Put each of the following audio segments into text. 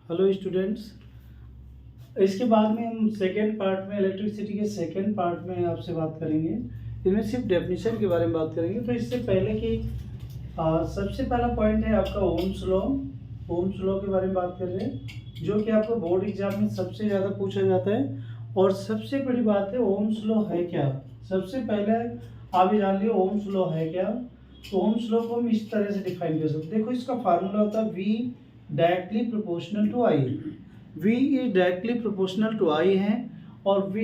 Hello students. इसके बाद में हम सेकेंड पार्ट में इलेक्ट्रिसिटी के सेकेंड पार्ट में आपसे बात करेंगे। इनमें सिर्फ डेफिनेशन के बारे में बात करेंगे। तो इससे पहले कि सबसे पहला पॉइंट है आपका ओम्स लॉ। ओम्स लॉ के बारे में बात कर रहे हैं, जो कि आपको बोर्ड एग्जाम में सबसे ज़्यादा पूछा जाता है। और सबसे बड़ी बात है ओम्स लॉ है क्या। सबसे पहले आप ये जान लियो ओम्स लॉ है क्या। तो ओम्स लॉ को हम इस तरह से डिफाइन कर सकते हैं। देखो, इसका फार्मूला होता है V directly proportional to I। V is directly proportional to I है, और V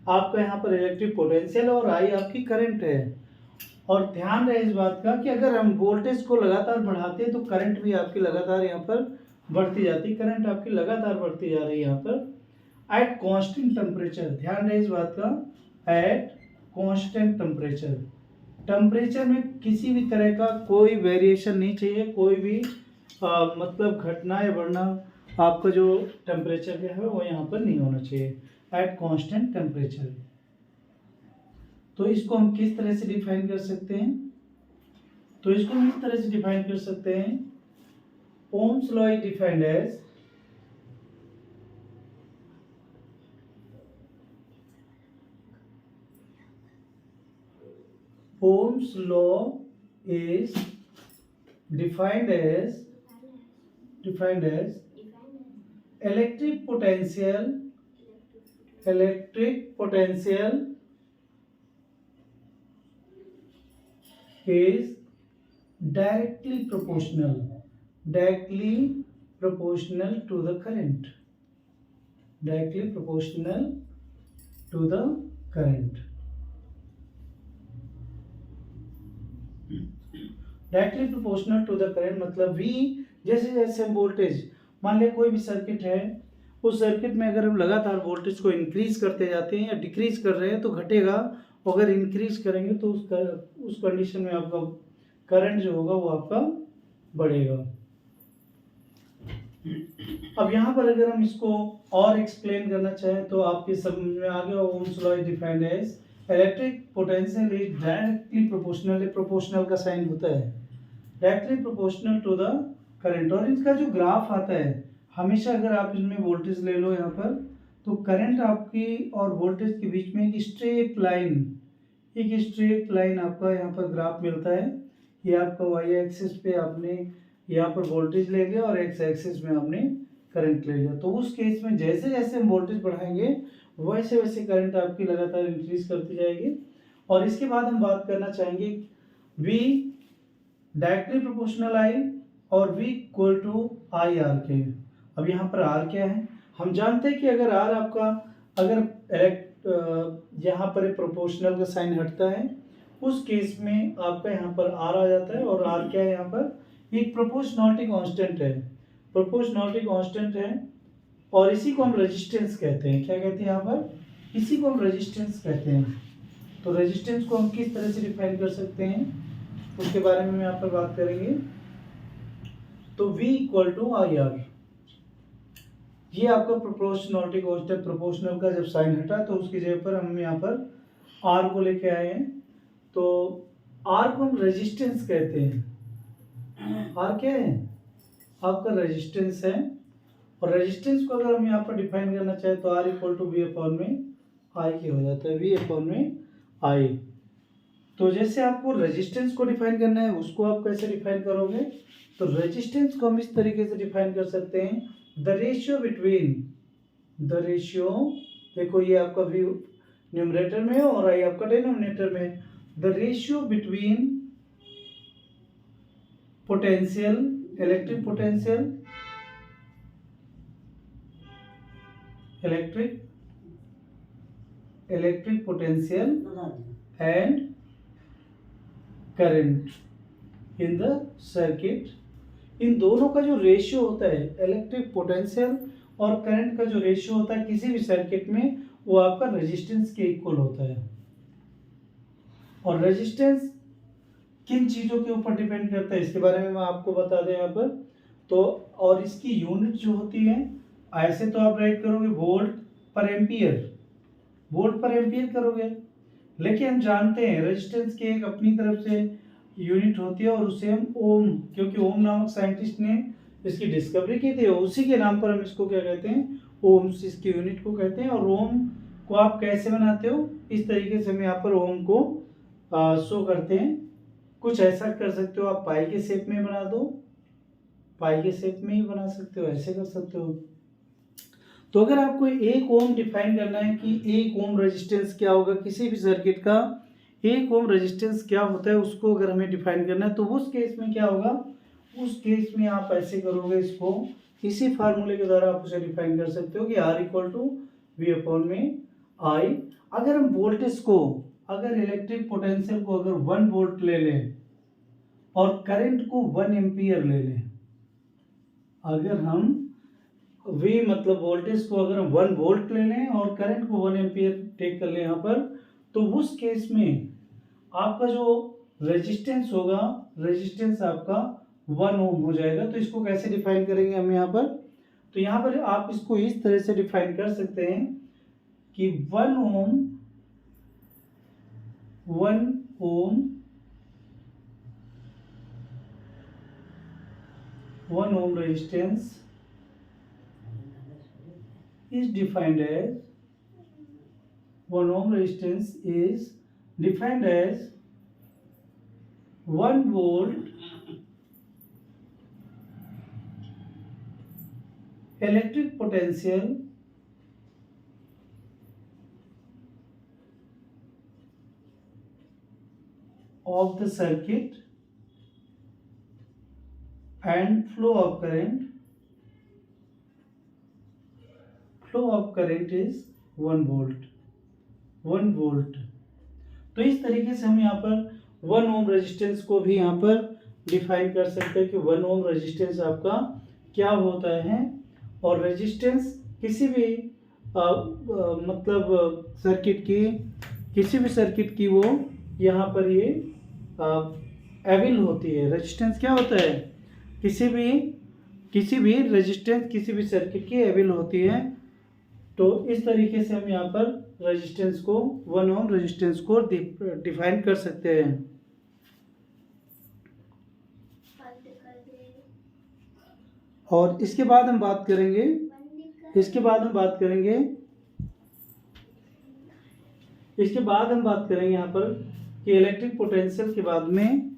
आपका यहाँ पर इलेक्ट्रिक पोटेंशियल और I आपकी करंट है। और ध्यान रहे इस बात का कि अगर हम वोल्टेज को लगातार बढ़ाते हैं तो करंट भी आपकी लगातार यहाँ पर बढ़ती जाती है। करंट आपकी लगातार बढ़ती जा रही है यहाँ पर एट कांस्टेंट टेम्परेचर। ध्यान रहे इस बात का, एट कांस्टेंट टेम्परेचर। टेम्परेचर में किसी भी तरह का कोई वेरिएशन नहीं चाहिए, कोई भी मतलब घटना या बढ़ना आपका जो टेम्परेचर का है वो यहाँ पर नहीं होना चाहिए एट कांस्टेंट टेम्परेचर। तो इसको हम किस तरह से डिफाइन कर सकते हैं? तो इसको हम इस तरह से डिफाइन कर सकते हैं। Ohm's law is defined as Ohm's law is defined as electric potential is directly proportional to the current. Directly proportional to the current. Directly proportional to the current मतलब V, जैसे जैसे हम वोल्टेज, मान लिया कोई भी सर्किट है, उस सर्किट में अगर हम लगातार वोल्टेज को इंक्रीज करते जाते हैं या डिक्रीज कर रहे हैं तो घटेगा। अगर इंक्रीज करेंगे तो उस कंडीशन में आपका करंट जो होगा वो आपका बढ़ेगा। अब यहाँ पर अगर हम इसको और एक्सप्लेन करना चाहें तो आपके समझ में आ गया। Ohm's law is defined as electric potential is directly proportional. Proportional का साइन होता है directly proportional to the current. और इसका जो ग्राफ आता है, हमेशा अगर आप इसमें वोल्टेज ले लो यहाँ पर, तो करंट आपकी और वोल्टेज के बीच में एक स्ट्रेट लाइन आपका यहाँ पर ग्राफ मिलता है। ये आपका वाई एक्सिस पे आपने यहाँ पर वोल्टेज ले लिया और एक्स एक्सिस में आपने करंट ले लिया। तो उस केस में जैसे जैसे हम वोल्टेज बढ़ाएंगे वैसे वैसे करंट आपकी लगातार इंक्रीज करती जाएगी। और इसके बाद हम बात करना चाहेंगे V डायरेक्टली प्रोपोर्शनल I और V equal to I R के। अब यहाँ पर R क्या है? हम जानते हैं कि अगर R आपका यहाँ पर प्रोपोर्शनल का साइन हटता है उस केस में आपका यहाँ पर R आ जाता है। और R क्या है यहाँ पर? एक प्रोपोर्शनलिटी कांस्टेंट है। प्रोपोर्शनलिटी कांस्टेंट है और इसी को हम रेजिस्टेंस कहते हैं। क्या कहते हैं यहाँ पर? इसी को हम रेजिस्टेंस कहते हैं। तो रेजिस्टेंस को हम किस तरह से डिफाइन कर सकते हैं उसके बारे में यहाँ पर बात करेंगे। तो V equal to I R, ये आपका प्रोपोर्शनलिटी कांस्टेंट, प्रोपोर्शनल का जब साइन हटा तो उसकी जगह पर हम यहाँ पर R को लेके आए हैं। तो R को हम रेजिस्टेंस कहते हैं। R क्या है? आपका रेजिस्टेंस है। और रेजिस्टेंस को अगर हम यहाँ पर डिफाइन करना चाहें तो R equal to V upon में I के हो जाता है। V अपॉन में I। तो जैसे आपको रेजिस्टेंस को डिफाइन करना है उसको आप कैसे डिफाइन करोगे? तो रेजिस्टेंस को हम इस तरीके से डिफाइन कर सकते हैं, the ratio between, the ratio, देखो ये आपका V न्यूमरेटर में है और I आपका डिनोमिनेटर में है। The ratio between potential, electric potential, electric potential and current in the circuit. इन दोनों का जो रेशियो होता है, इलेक्ट्रिक पोटेंशियल और करंट का जो रेशियो होता है किसी भी सर्किट में, वो आपका रेजिस्टेंस के इक्वल होता है। और रेजिस्टेंस किन चीज़ों के ऊपर डिपेंड करता है इसके बारे में मैं आपको बता दें यहाँ पर। तो और इसकी यूनिट जो होती है, ऐसे तो आप राइट करोगे वोल्ट पर एम्पियर, वोल्ट पर एम्पियर करोगे, लेकिन हम जानते हैं रेजिस्टेंस की एक अपनी तरफ से यूनिट होती है और उसे हम ओम, क्योंकि ओम नामक साइंटिस्ट ने इसकी डिस्कवरी की थी, उसी के नाम पर हम इसको क्या कहते हैं, ओम्स इसकी यूनिट को कहते हैं। और ओम को आप कैसे बनाते हो, इस तरीके से हम यहाँ पर ओम को शो करते हैं। कुछ ऐसा कर सकते हो आप, पाई के शेप में बना दो, पाई के शेप में ही बना सकते हो, ऐसे कर सकते हो। तो अगर आपको एक ओम डिफाइन करना है कि एक ओम रेजिस्टेंस क्या होगा किसी भी सर्किट का, एक ओम रेजिस्टेंस क्या होता है, उसको अगर हमें डिफाइन करना है तो उस केस में क्या होगा, उस केस में आप ऐसे करोगे, इसको इसी फार्मूले के द्वारा आप उसे डिफाइन कर सकते हो कि R equal to V upon में आई। अगर हम वोल्टेज को, अगर इलेक्ट्रिक पोटेंशियल को अगर 1 वोल्ट ले लें और करंट को 1 एम्पियर ले लें, अगर हम V मतलब वोल्टेज को अगर हम 1 वोल्ट ले लें और करंट को 1 एम्पियर टेक कर लें यहाँ पर, तो उस केस में आपका जो रेजिस्टेंस होगा, रेजिस्टेंस आपका 1 ओम हो जाएगा। तो इसको कैसे डिफाइन करेंगे हम यहाँ पर, तो यहाँ पर आप इसको इस तरह से डिफाइन कर सकते हैं कि 1 ohm resistance is defined as 1 ohm resistance is defined as 1 volt electric potential of the circuit and flow of current is 1 volt। तो इस तरीके से हम यहाँ पर 1 ओम रेजिस्टेंस को भी यहाँ पर डिफाइन कर सकते हैं कि 1 ओम रेजिस्टेंस आपका क्या होता है। और रेजिस्टेंस किसी भी मतलब सर्किट की, किसी भी सर्किट की वो यहाँ पर ये एविल होती है। रेजिस्टेंस क्या होता है, किसी भी रेजिस्टेंस किसी भी सर्किट की एविल होती है। तो इस तरीके से हम यहाँ पर रेजिस्टेंस को, 1 ओम रेजिस्टेंस को डिफाइन कर सकते हैं। और इसके बाद हम बात करेंगे यहाँ पर कि इलेक्ट्रिक पोटेंशियल के बाद में